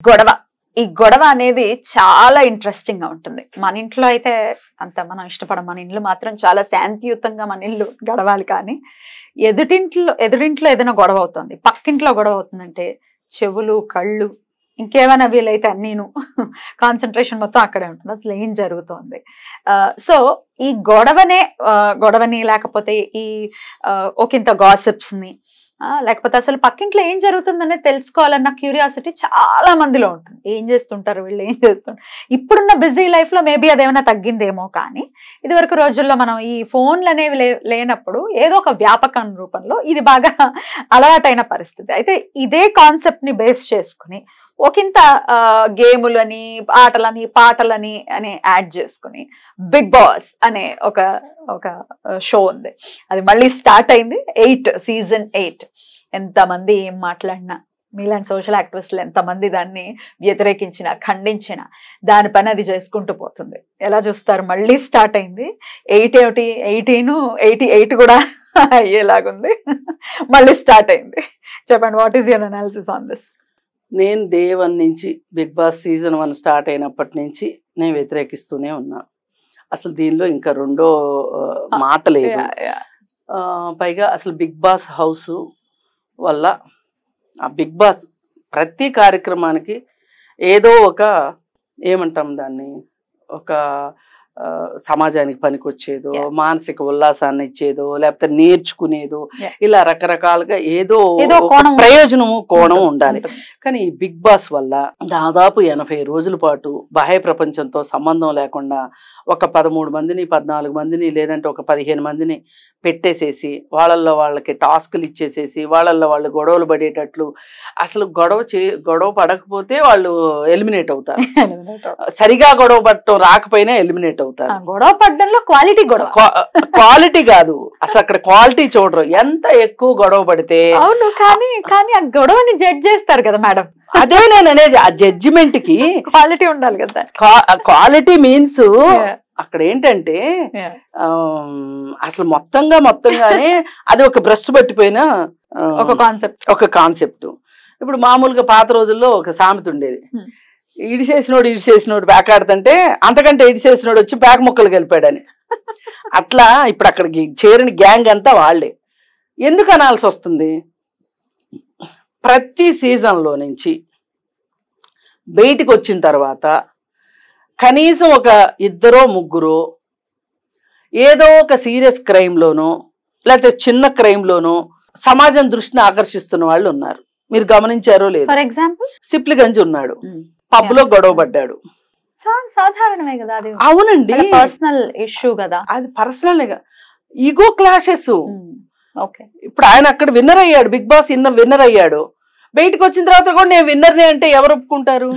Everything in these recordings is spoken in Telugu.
గొడవ. ఈ గొడవ అనేది చాలా ఇంట్రెస్టింగ్ గా ఉంటుంది. మన ఇంట్లో అయితే అంత మనం ఇష్టపడం. మన ఇంట్లో మాత్రం చాలా శాంతియుతంగా మన ఇల్లు గడవాలి. కానీ ఎదురింట్లో ఏదైనా గొడవ అవుతుంది, పక్కింట్లో గొడవ అవుతుందంటే చెవులు, కళ్ళు, ఇంకేమైనా వీలైతే అన్నీను కాన్సన్ట్రేషన్ మొత్తం అక్కడే ఉంటుంది. అసలు ఏం జరుగుతోంది? సో ఈ గొడవని లేకపోతే ఈ ఒకంత గాసిప్స్ ని లేకపోతే అసలు పక్కింట్లో ఏం జరుగుతుందనేది తెలుసుకోవాలన్న క్యూరియాసిటీ చాలా మందిలో ఉంటుంది. ఏం చేస్తుంటారు వీళ్ళు, ఏం చేస్తుంటారు? ఇప్పుడున్న బిజీ లైఫ్ లో మేబీ అదేమైనా తగ్గిందేమో. కానీ ఇదివరకు రోజుల్లో మనం ఈ ఫోన్లు అనేవి లేనప్పుడు ఏదో ఒక వ్యాపకం రూపంలో ఇది బాగా అలవాటైన పరిస్థితి. అయితే ఇదే కాన్సెప్ట్ ని బేస్ చేసుకుని ఒకంత గేములని, ఆటలని, పాటలని అని యాడ్ చేసుకుని బిగ్ బాస్ అనే ఒక షో ఉంది. అది మళ్ళీ స్టార్ట్ అయింది. సీజన్ 8. ఎంతమంది ఏం మాట్లాడినా, మీలాంటి సోషల్ యాక్టివిస్టులు ఎంతమంది దాన్ని వ్యతిరేకించినా, ఖండించినా దాని పని అది చేసుకుంటూ పోతుంది. ఎలా చూస్తారు? మళ్ళీ స్టార్ట్ అయింది. 88 కూడా అయ్యేలాగుంది. మళ్ళీ స్టార్ట్ అయింది. చెప్పండి, what is your analysis on this? నేను డే 1 నుంచి బిగ్ బాస్ సీజన్ 1 స్టార్ట్ అయినప్పటి నుంచి నేను వ్యతిరేకిస్తూనే ఉన్నా. అసలు దీనిలో ఇంకా రెండో మాట లేదు. పైగా అసలు బిగ్ బాస్ హౌస్ వల్ల ఆ బిగ్ బాస్ ప్రతి కార్యక్రమానికి ఏదో ఒక ఏమంటాం దాన్ని, ఒక సమాజానికి పనికొచ్చేదో, మానసిక ఉల్లాసాన్ని ఇచ్చేదో, లేకపోతే నేర్చుకునేదో, ఇలా రకరకాలుగా ఏదో ప్రయోజనము కోణం ఉండాలి. కానీ ఈ బిగ్ బాస్ వల్ల దాదాపు 80 రోజుల పాటు బాహ్య ప్రపంచంతో సంబంధం లేకుండా ఒక 13 మందిని, 14 మందిని, లేదంటే ఒక 15 మందిని పెట్టేసేసి వాళ్ళల్లో వాళ్ళకి టాస్కులు ఇచ్చేసేసి వాళ్ళల్లో వాళ్ళు గొడవలు పడేటట్లు, అసలు గొడవ పడకపోతే వాళ్ళు ఎలిమినేట్ అవుతారు. సరిగా గొడవ పడటం రాకపోయినా ఎలిమినేట్ అవుతారు. గొడవ పడడంలో క్వాలిటీ కాదు, అసలు అక్కడ క్వాలిటీ చూడరు. ఎంత ఎక్కువ గొడవ పడితే. అవును, కానీ ఆ గొడవని జడ్జ్ చేస్తారు కదా మేడం. అదే నేను అనేది, ఆ జడ్జిమెంట్ కి క్వాలిటీ ఉండాలి కదా. క్వాలిటీ మీన్స్ అక్కడ ఏంటంటే అసలు మొత్తంగానే అది ఒక భ్రష్టు పట్టిపోయిన ఒక కాన్సెప్ట్. ఇప్పుడు మామూలుగా పాత రోజుల్లో ఒక సామెత ఉండేది, ఇడిసేసినోడు పేకాడుతుంటే అంతకంటే ఇడిసేసినోడు వచ్చి పేక ముక్కలు కలిపాడని. అట్లా ఇప్పుడు అక్కడికి చేరిన గ్యాంగ్ అంతా వాళ్ళే. ఎందుకు అనాల్సి వస్తుంది? ప్రతి సీజన్లో నుంచి బయటికి వచ్చిన తర్వాత కనీసం ఒక 2-3 ఏదో ఒక సీరియస్ క్రైమ్లోనో లేకపోతే చిన్న క్రైమ్లోనో సమాజం దృష్టిని ఆకర్షిస్తున్న వాళ్ళు ఉన్నారు. మీరు గమనించారో లేదు? ఫర్ ఎగ్జాంపుల్ సిప్లిగంజ్ ఉన్నాడు, పబ్ లో గొడవ పడ్డాడు. సాధారణమే కదా అది. అవునండి, పర్సనల్ ఇష్యూ కదా అది. Personal ego clashes. ఇప్పుడు ఆయన అక్కడ విన్నర్ అయ్యాడు, బిగ్ బాస్ విన్నర్ అయ్యాడు. బయటకు వచ్చిన తర్వాత కూడా నేను విన్నర్ని అంటే ఎవరు ఒప్పుకుంటారు?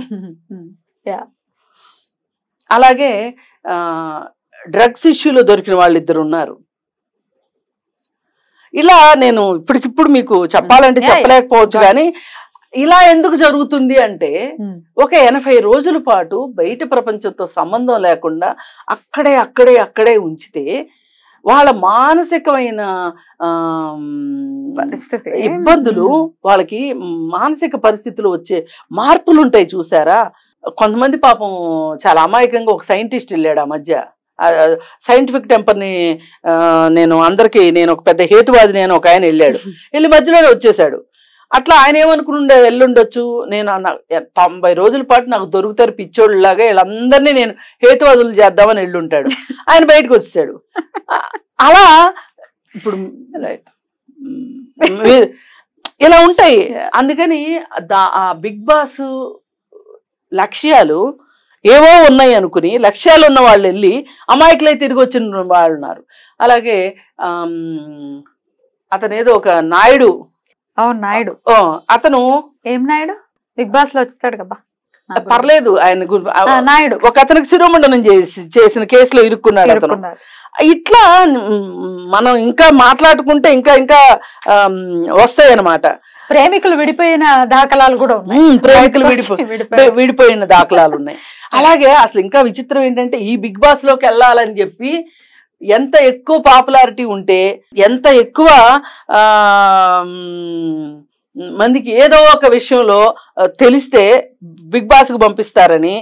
అలాగే డ్రగ్స్ ఇష్యూలో దొరికిన వాళ్ళిద్దరు ఉన్నారు. ఇలా నేను ఇప్పటికిప్పుడు మీకు చెప్పాలంటే చెప్పలేకపోవచ్చు. కానీ ఇలా ఎందుకు జరుగుతుంది అంటే ఒక 80 రోజుల పాటు బయట ప్రపంచంతో సంబంధం లేకుండా అక్కడే ఉంచితే వాళ్ళ మానసికమైన ఇబ్బందులు, వాళ్ళకి మానసిక పరిస్థితులు వచ్చే మార్పులు ఉంటాయి. చూసారా? కొంతమంది పాపం చాలా అమాయకంగా ఒక సైంటిస్ట్ వెళ్ళాడు ఆ మధ్య. సైంటిఫిక్ టెంపర్ని నేను ఒక పెద్ద హేతువాది నేను ఒక ఆయన వెళ్ళాడు, వెళ్ళి మధ్యలోనే వచ్చేసాడు. అట్లా ఆయన ఏమనుకుని వెళ్ళుండొచ్చు, నేను 90 రోజుల పాటు నాకు దొరుకుతారు పిచ్చోళ్ళలాగా వీళ్ళందరినీ నేను హేతువాదులు చేద్దామని వెళ్ళుంటాడు. ఆయన బయటకు వచ్చేసాడు. అలా ఇప్పుడు ఇలా ఉంటాయి. అందుకని ఆ బిగ్ బాస్ లక్ష్యాలు ఏవో ఉన్నాయి అనుకుని లక్ష్యాలు ఉన్న వాళ్ళు వెళ్ళి అమాయకులై తిరిగి వచ్చిన వాళ్ళు ఉన్నారు. అలాగే అతను ఏదో ఒక నాయుడు, అతను ఏం నాయుడు బిగ్ బాస్ లో వచ్చాడు కదా, పర్లేదు. ఆయన నాయుడు ఒక అతనికి శిరోమండనం చేసిన కేసులో ఇరుక్కున్నాడు అతను. ఇట్లా మనం ఇంకా మాట్లాడుకుంటే ఇంకా వస్తాయి అన్నమాట. ప్రేమికులు విడిపోయిన దాఖలాలు కూడా ఉన్నాయి. ప్రేమికులు విడిపోయిన దాఖలాలు ఉన్నాయి. అలాగే అసలు ఇంకా విచిత్రం ఏంటంటే ఈ బిగ్ బాస్ లోకి వెళ్ళాలని చెప్పి ఎంత ఎక్కువ పాపులారిటీ ఉంటే, ఎంత ఎక్కువ మందికి ఏదో ఒక విషయంలో తెలిస్తే బిగ్ బాస్ కు పంపిస్తారని,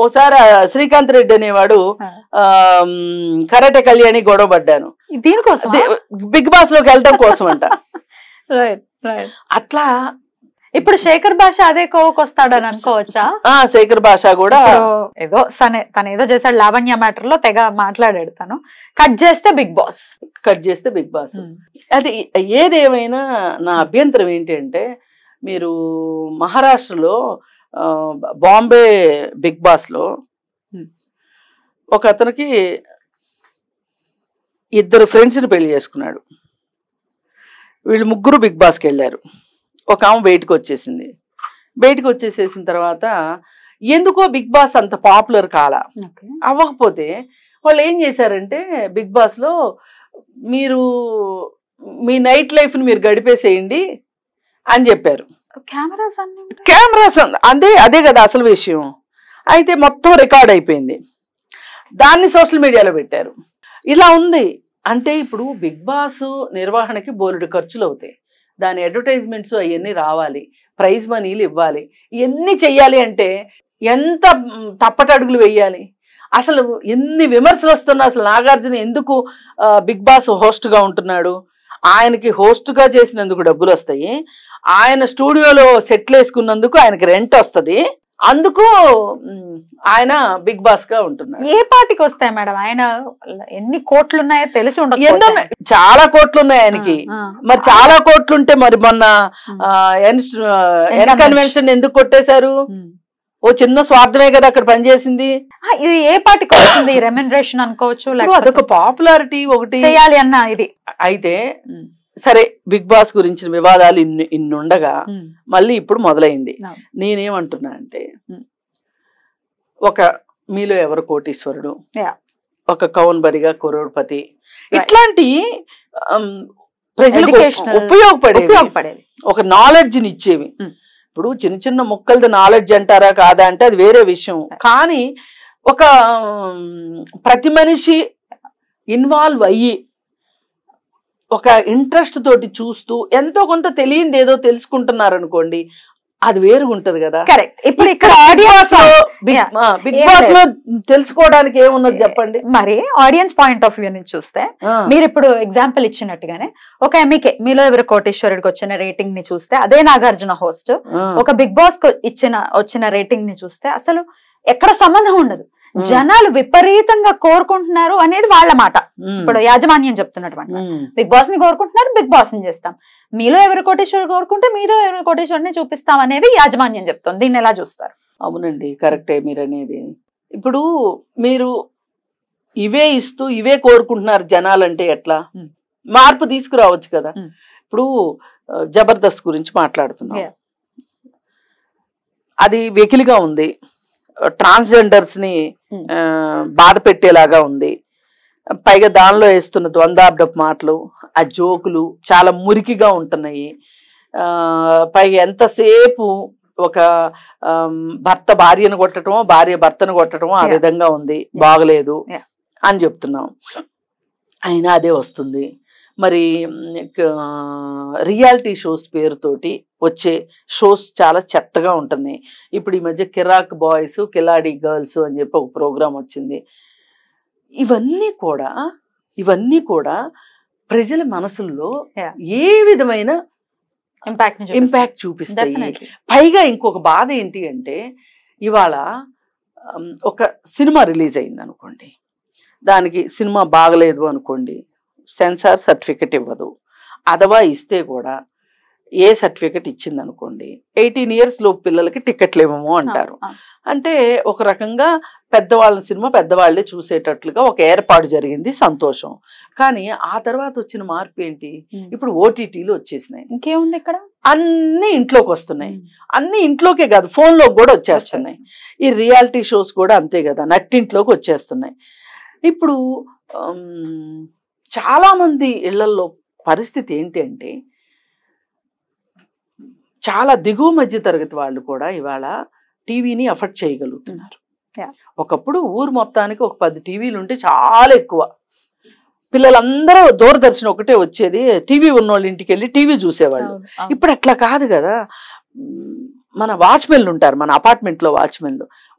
ఓసారి శ్రీకాంత్ రెడ్డి అనేవాడు కరాటే కళ్యాణి గొడవ పడ్డాను దీనికోసం, బిగ్ బాస్ లోకి వెళ్ళడం కోసం అంట. అట్లా ఇప్పుడు శేఖర్ భాష అదే కోవకొస్తాడని అనుకోవచ్చా? శేఖర్ భాష కూడా ఏదో తను ఏదో చేశాడు లావణ్య మ్యాటర్ లో తెగ మాట్లాడాడు, తను కట్ చేస్తే బిగ్ బాస్. అది ఏదేమైనా నా అభ్యంతరం ఏంటి అంటే, మీరు మహారాష్ట్రలో బాంబే బిగ్ బాస్ లో ఒక అతనికి 2 ఫ్రెండ్స్ని పెళ్లి చేసుకున్నాడు. వీళ్ళు 3 బిగ్ బాస్కి వెళ్ళారు. ఒక ఆమె బయటకు వచ్చేసేసిన తర్వాత ఎందుకో బిగ్ బాస్ అంత పాపులర్ అవ్వకపోతే వాళ్ళు ఏం చేశారంటే, బిగ్ బాస్లో మీరు మీ నైట్ లైఫ్ని మీరు గడిపేసేయండి అని చెప్పారు. కెమెరాస్ అదే కదా అసలు విషయం. అయితే మొత్తం రికార్డ్ అయిపోయింది, దాన్ని సోషల్ మీడియాలో పెట్టారు. ఇలా ఉంది అంటే ఇప్పుడు బిగ్ బాస్ నిర్వహణకి బోలెడు ఖర్చులు అవుతాయి, దాని అడ్వర్టైజ్మెంట్స్ అవన్నీ రావాలి, ప్రైజ్ మనీలు ఇవ్వాలి, ఇవన్నీ చెయ్యాలి అంటే ఎంత తప్పటడుగులు వెయ్యాలి. అసలు ఎన్ని విమర్శలు వస్తున్నా అసలు నాగార్జున ఎందుకు బిగ్ బాస్ హోస్ట్గా ఉంటున్నాడు? ఆయనకి హోస్ట్గా చేసినందుకు డబ్బులు వస్తాయి, ఆయన స్టూడియోలో సెట్లు వేసుకున్నందుకు ఆయనకి రెంట్ వస్తుంది, అందుకు ఆయన బిగ్ బాస్ గా ఉంటున్నారు. ఏ పార్టీకి వస్తాయి మేడం? ఆయన ఎన్ని కోట్లు ఉన్నాయో తెలిసి ఉండదు. చాలా కోట్లు ఉన్నాయి ఆయనకి. మరి చాలా కోట్లు ఉంటే మరి మొన్న ఎన్ కన్వెన్షన్ ఎందుకు కొట్టేశారు? ఓ చిన్న స్వార్థమే కదా అక్కడ పనిచేసింది. ఇది ఏ పార్టీకి వస్తుంది రెమ్యునరేషన్ అనుకోవచ్చు, అదొక పాపులారిటీ ఒకటి చేయాలి అన్న ఇది. అయితే సరే, బిగ్ బాస్ గురించిన వివాదాలు ఇన్ని ఉండగా మళ్ళీ ఇప్పుడు మొదలైంది. నేనేమంటున్నా అంటే, ఒక మీలో ఎవరు కోటీశ్వరుడు, ఒక కౌన్ బరిగా కరోడ్పతి, ఇట్లాంటి ప్రజలకు ఉపయోగపడేవి, ఒక నాలెడ్జ్ని ఇచ్చేవి. ఇప్పుడు చిన్న చిన్న ముక్కలది నాలెడ్జ్ అంటారా కాదా అంటే అది వేరే విషయం. కానీ ఒక ప్రతి మనిషి ఇన్వాల్వ్ అయ్యి ఒక ఇంట్రెస్ట్ తోటి చూస్తూ ఎంతో కొంత తెలియంది ఏదో తెలుసుకుంటున్నారు అనుకోండి, అది వేరుగా ఉంటది కదా. కరెక్ట్. ఇప్పుడు ఇక్కడ బిగ్ బాస్ లో తెలుసుకోవడానికి ఏమున్నది చెప్పండి. మరి ఆడియన్స్ పాయింట్ ఆఫ్ వ్యూ నుంచి చూస్తే, మీరు ఇప్పుడు ఎగ్జాంపుల్ ఇచ్చినట్టుగానే ఒక ఎమికే మీలో ఎవరు కోటేశ్వరుడికి వచ్చిన రేటింగ్ ని చూస్తే, అదే నాగార్జున హోస్ట్ ఒక బిగ్ బాస్ వచ్చిన రేటింగ్ ని చూస్తే అసలు ఎక్కడ సంబంధం ఉండదు. జనాలు విపరీతంగా కోరుకుంటున్నారు అనేది వాళ్ళ మాట. ఇప్పుడు యాజమాన్యం చెప్తున్నటువంటి బిగ్ బాస్ ని కోరుకుంటున్నారు, బిగ్ బాస్ ని చేస్తాం. మీలో ఎవరు కోటేశ్వరుడు కోరుకుంటే మీలో ఎవరు కోటేశ్వరుడిని చూపిస్తాం అనేది యాజమాన్యం చెప్తుంది. దీన్ని ఎలా చూస్తారు? అవునండి, కరెక్టే మీరు అనేది. ఇప్పుడు మీరు ఇవే ఇస్తూ ఇవే కోరుకుంటున్నారు జనాలంటే ఎట్లా? మార్పు తీసుకురావచ్చు కదా. ఇప్పుడు జబర్దస్త్ గురించి మాట్లాడుతున్నాం, అది వెకిలిగా ఉంది, ట్రాన్స్జెండర్స్ ని బాధ పెట్టేలాగా ఉంది. పైగా దానిలో వేస్తున్న ద్వంద్వార్థపు మాటలు, ఆ జోకులు చాలా మురికిగా ఉంటున్నాయి. పైగా ఎంతసేపు ఒక భర్త భార్యను కొట్టడమో, భార్య భర్తను కొట్టడమో ఆ విధంగా ఉంది, బాగలేదు అని చెప్తున్నాం. అయినా అదే వస్తుంది. మరి రియాలిటీ షోస్ పేరుతోటి వచ్చే షోస్ చాలా చెత్తగా ఉంటున్నాయి. ఇప్పుడు ఈ మధ్య కిరాక్ బాయ్స్, కిలాడి గర్ల్స్ అని చెప్పి ఒక ప్రోగ్రాం వచ్చింది. ఇవన్నీ కూడా ప్రజల మనసుల్లో ఏ విధమైన ఇంపాక్ట్ చూపిస్తాయి. పైగా ఇంకొక బాధ ఏంటి అంటే, ఇవాళ ఒక సినిమా రిలీజ్ అయింది అనుకోండి, దానికి సినిమా బాగలేదు అనుకోండి, సెన్సార్ సర్టిఫికెట్ ఇవ్వదు. అథవా ఇస్తే కూడా ఏ సర్టిఫికెట్ ఇచ్చింది అనుకోండి, 18 years లోపు పిల్లలకి టికెట్లు ఇవ్వము అంటారు. అంటే ఒక రకంగా పెద్దవాళ్ళ సినిమా పెద్దవాళ్లే చూసేటట్లుగా ఒక ఏర్పాటు జరిగింది, సంతోషం. కానీ ఆ తర్వాత వచ్చిన మార్పు ఏంటి? ఇప్పుడు ఓటీటీలు వచ్చేసినాయి. ఇంకేముంది ఇక్కడ? అన్ని ఇంట్లోకి వస్తున్నాయి. అన్ని ఇంట్లోకే కాదు, ఫోన్లోకి కూడా వచ్చేస్తున్నాయి. ఈ రియాలిటీ షోస్ కూడా అంతే కదా, నట్టింట్లోకి వచ్చేస్తున్నాయి. ఇప్పుడు చాలా మంది ఇళ్లలో పరిస్థితి ఏంటి అంటే, చాలా దిగువ మధ్య తరగతి వాళ్ళు కూడా ఇవాళ టీవీని అఫోర్డ్ చేయగలుగుతున్నారు. ఒకప్పుడు ఊరు మొత్తానికి ఒక 10 టీవీలు ఉంటే చాలా ఎక్కువ, పిల్లలందరూ దూరదర్శన్ ఒకటే వచ్చేది, టీవీ ఉన్నోళ్ళ ఇంటికి వెళ్ళి టీవీ చూసేవాళ్ళు. ఇప్పుడు అట్లా కాదు కదా. మన వాచ్మెన్లు ఉంటారు, మన అపార్ట్మెంట్ లో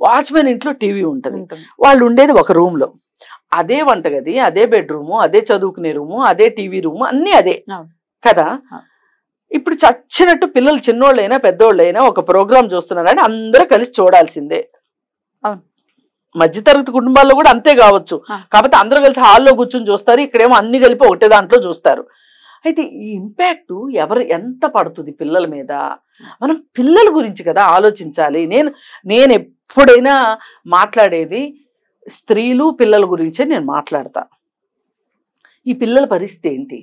వాచ్మెన్ ఇంట్లో టీవీ ఉంటుంది. ఉంటుంది. వాళ్ళు ఉండేది ఒక రూమ్ లో, అదే వంటగది, అదే బెడ్రూము, అదే చదువుకునే రూము, అదే టీవీ రూము, అన్ని అదే కదా. ఇప్పుడు చచ్చినట్టు పిల్లలు చిన్నోళ్ళైనా పెద్దోళ్ళైనా ఒక ప్రోగ్రామ్ చూస్తున్నారంటే అందరూ కలిసి చూడాల్సిందే. మధ్యతరగతి కుటుంబాల్లో కూడా అంతే కావచ్చు, కాకపోతే అందరూ కలిసి హాల్లో కూర్చొని చూస్తారు, ఇక్కడేమో అన్ని కలిపి ఒకటే దాంట్లో చూస్తారు. అయితే ఈ ఇంపాక్ట్ ఎంత పడుతుంది పిల్లల మీద? మనం పిల్లల గురించి కదా ఆలోచించాలి. నేను ఎప్పుడైనా మాట్లాడేది స్త్రీలు పిల్లల గురించే నేను మాట్లాడతా. ఈ పిల్లల పరిస్థితి ఏంటి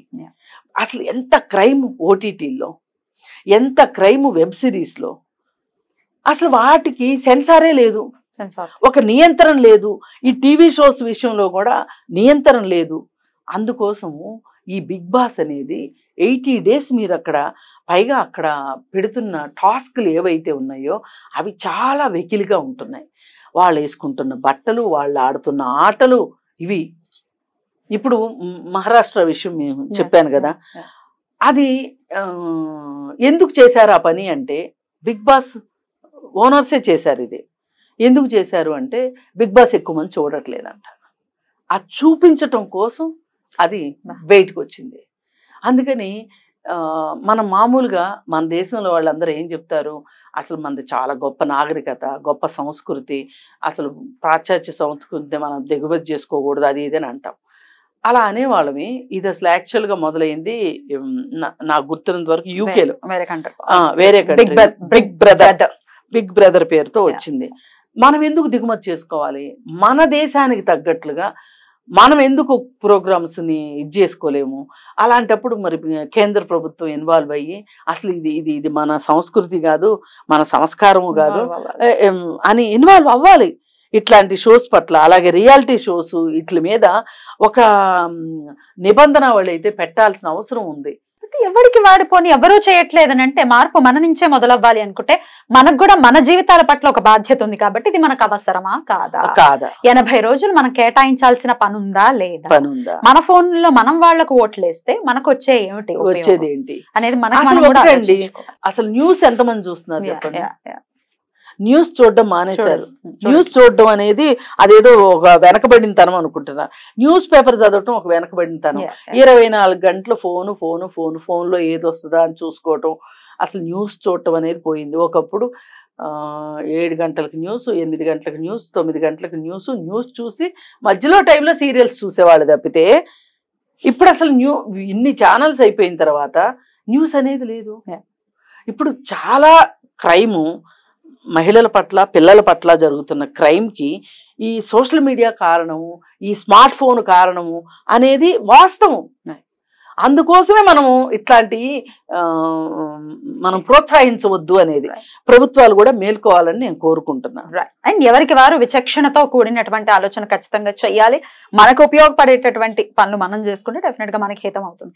అసలు? ఎంత క్రైమ్ ఓటీటీల్లో, ఎంత క్రైమ్ వెబ్ సిరీస్లో, అసలు వాటికి సెన్సారే లేదు, ఒక నియంత్రణ లేదు. ఈ టీవీ షోస్ విషయంలో కూడా నియంత్రణ లేదు. అందుకోసము ఈ బిగ్ బాస్ అనేది 80 days మీరు పైగా అక్కడ పెడుతున్న టాస్క్లు ఏవైతే ఉన్నాయో అవి చాలా వెకిలిగా ఉంటున్నాయి. వాళ్ళు వేసుకుంటున్న బట్టలు, వాళ్ళు ఆడుతున్న ఆటలు, ఇవి ఇప్పుడు మహారాష్ట్ర విషయం మేము చెప్పాను కదా, అది ఎందుకు చేశారు ఆ పని అంటే బిగ్ బాస్ ఓనర్సే చేశారు. ఇది ఎందుకు చేశారు అంటే బిగ్ బాస్ ఎక్కువ మంది చూడట్లేదంట, అది చూపించటం కోసం అది బయటకు వచ్చింది. అందుకని మనం మామూలుగా మన దేశంలో వాళ్ళందరూ ఏం చెప్తారు, అసలు మనది చాలా గొప్ప నాగరికత, గొప్ప సంస్కృతి, అసలు పాశ్చాత్య సంస్కృతి మనం దిగుమతి చేసుకోకూడదు, అది ఇదని అంటాం. అలా అనేవాళ్ళవి. ఇది అసలు యాక్చువల్గా మొదలైంది నాకు గుర్తున్నంత వరకు యూకేలో, వేరే కంట్రీ, బిగ్ బ్రదర్ పేరుతో వచ్చింది. మనం ఎందుకు దిగుమతి చేసుకోవాలి? మన దేశానికి తగ్గట్లుగా మనం ఎందుకు ప్రోగ్రామ్స్ని ఇది చేసుకోలేము? అలాంటప్పుడు మరి కేంద్ర ప్రభుత్వం ఇన్వాల్వ్ అయ్యి అసలు ఇది మన సంస్కృతి కాదు, మన సంస్కారము కాదు అని ఇన్వాల్వ్ అవ్వాలి ఇట్లాంటి షోస్ పట్ల. అలాగే రియాలిటీ షోస్ వీటి మీద ఒక నిబంధన వాళ్ళైతే పెట్టాల్సిన అవసరం ఉంది. ఎవరికి వాడిపోని ఎవరూ చేయట్లేదని అంటే మార్పు మన నుంచే మొదలవ్వాలి అనుకుంటే మనకు కూడా మన జీవితాల పట్ల ఒక బాధ్యత ఉంది. కాబట్టి ఇది మనకు అవసరమా కాదా? 80 రోజులు మనం కేటాయించాల్సిన పని ఉందా లేదా? మన ఫోన్ లో మనం వాళ్లకు ఓట్లేస్తే మనకు వచ్చేది ఏంటి అనేది మనకి. అసలు న్యూస్ ఎంతమంది చూస్తున్నారు చెప్పండి? న్యూస్ చూడడం మానేశారు. న్యూస్ చూడడం అనేది అదేదో ఒక వెనకబడిన తనం అనుకుంటున్నారు. న్యూస్ పేపర్ చదవటం ఒక వెనకబడిన తనం. 24 గంటలు ఫోన్లో ఏది వస్తుందా అని చూసుకోవటం. అసలు న్యూస్ చూడటం అనేది పోయింది. ఒకప్పుడు 7 గంటలకు న్యూస్, 8 గంటలకు న్యూస్, 9 గంటలకు న్యూస్ చూసి మధ్యలో టైంలో సీరియల్స్ చూసేవాళ్ళు తప్పితే ఇప్పుడు అసలు ఇన్ని ఛానల్స్ అయిపోయిన తర్వాత న్యూస్ అనేది లేదు. ఇప్పుడు చాలా క్రైము మహిళల పట్ల, పిల్లల పట్ల జరుగుతున్న క్రైమ్కి ఈ సోషల్ మీడియా కారణము, ఈ స్మార్ట్ ఫోన్ కారణము అనేది వాస్తవం. అందుకోసమే మనము ఇట్లాంటి మనం ప్రోత్సహించవద్దు అనేది ప్రభుత్వాలు కూడా మేల్కోవాలని నేను కోరుకుంటున్నాను. అండ్ ఎవరికి వారు విచక్షణతో కూడినటువంటి ఆలోచన ఖచ్చితంగా చెయ్యాలి. మనకు ఉపయోగపడేటటువంటి పనులు మనం చేసుకుంటే డెఫినెట్ గా మనకి హితం అవుతుంది.